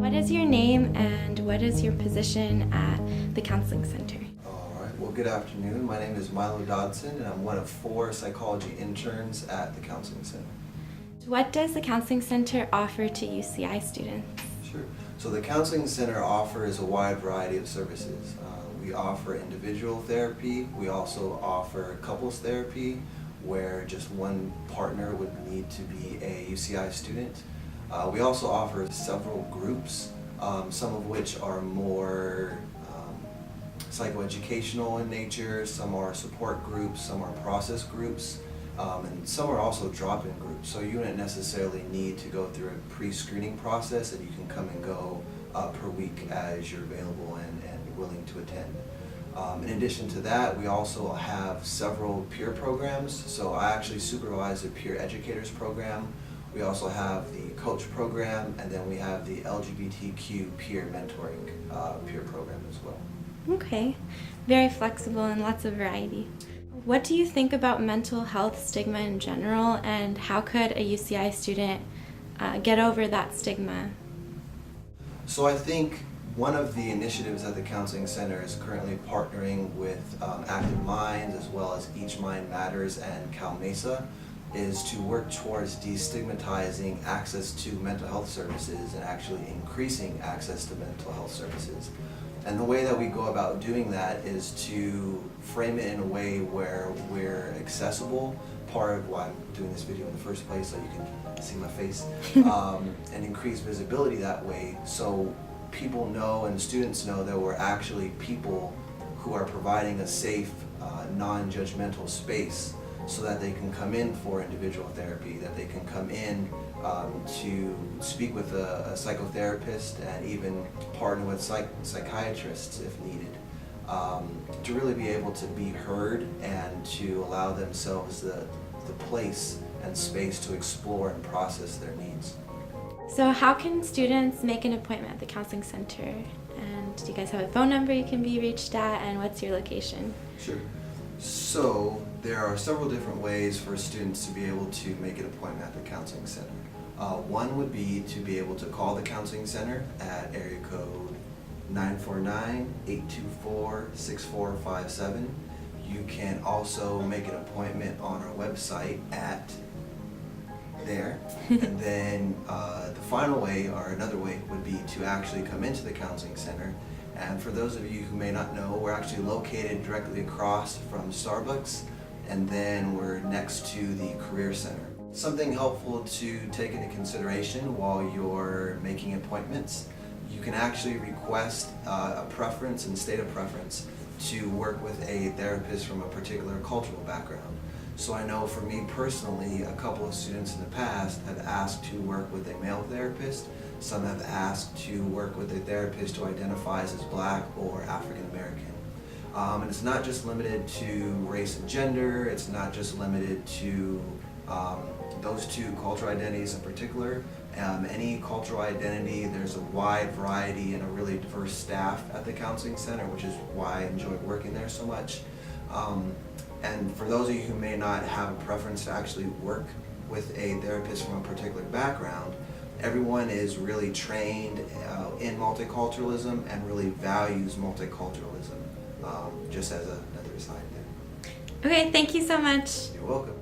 What is your name and what is your position at the Counseling Center? All right, well, good afternoon. My name is Milo Dodson, and I'm one of 4 psychology interns at the Counseling Center. What does the Counseling Center offer to UCI students? Sure. So the Counseling Center offers a wide variety of services. We offer individual therapy. We also offer couples therapy, where just one partner would need to be a UCI student. We also offer several groups, some of which are more psychoeducational in nature, some are support groups, some are process groups, and some are also drop-in groups. So you wouldn't necessarily need to go through a pre-screening process, and you can come and go per week as you're available and willing to attend. In addition to that, we also have several peer programs. So I actually supervise the peer educators program. We also have the coach program, and then we have the LGBTQ peer mentoring peer program as well. Okay, very flexible and lots of variety. What do you think about mental health stigma in general, and how could a UCI student get over that stigma? So I think one of the initiatives at the Counseling Center is currently partnering with Active Minds, as well as Each Mind Matters and Cal Mesa, is to work towards destigmatizing access to mental health services and actually increasing access to mental health services. And the way that we go about doing that is to frame it in a way where we're accessible. Part of why I'm doing this video in the first place, so you can see my face, and increase visibility that way, so people know and students know that we're actually people who are providing a safe, non-judgmental space, so that they can come in for individual therapy, that they can come in to speak with a psychotherapist and even partner with psychiatrists if needed, to really be able to be heard and to allow themselves the place and space to explore and process their needs. So how can students make an appointment at the Counseling Center? And do you guys have a phone number you can be reached at, and what's your location? Sure. So there are several different ways for students to be able to make an appointment at the Counseling Center. One would be to be able to call the Counseling Center at area code 949-824-6457. You can also make an appointment on our website at there. And then the final way, or another way, would be to actually come into the Counseling Center. And for those of you who may not know, we're actually located directly across from Starbucks, and then we're next to the Career Center. Something helpful to take into consideration while you're making appointments: you can actually request a preference and state a preference to work with a therapist from a particular cultural background. So I know for me personally, a couple of students in the past have asked to work with a male therapist. Some have asked to work with a therapist who identifies as Black or African American. And it's not just limited to race and gender, it's not just limited to those two cultural identities in particular. Any cultural identity, there's a wide variety and a really diverse staff at the Counseling Center, which is why I enjoy working there so much. And for those of you who may not have a preference to actually work with a therapist from a particular background, everyone is really trained in multiculturalism and really values multiculturalism, just as another aside there. Okay, thank you so much. You're welcome.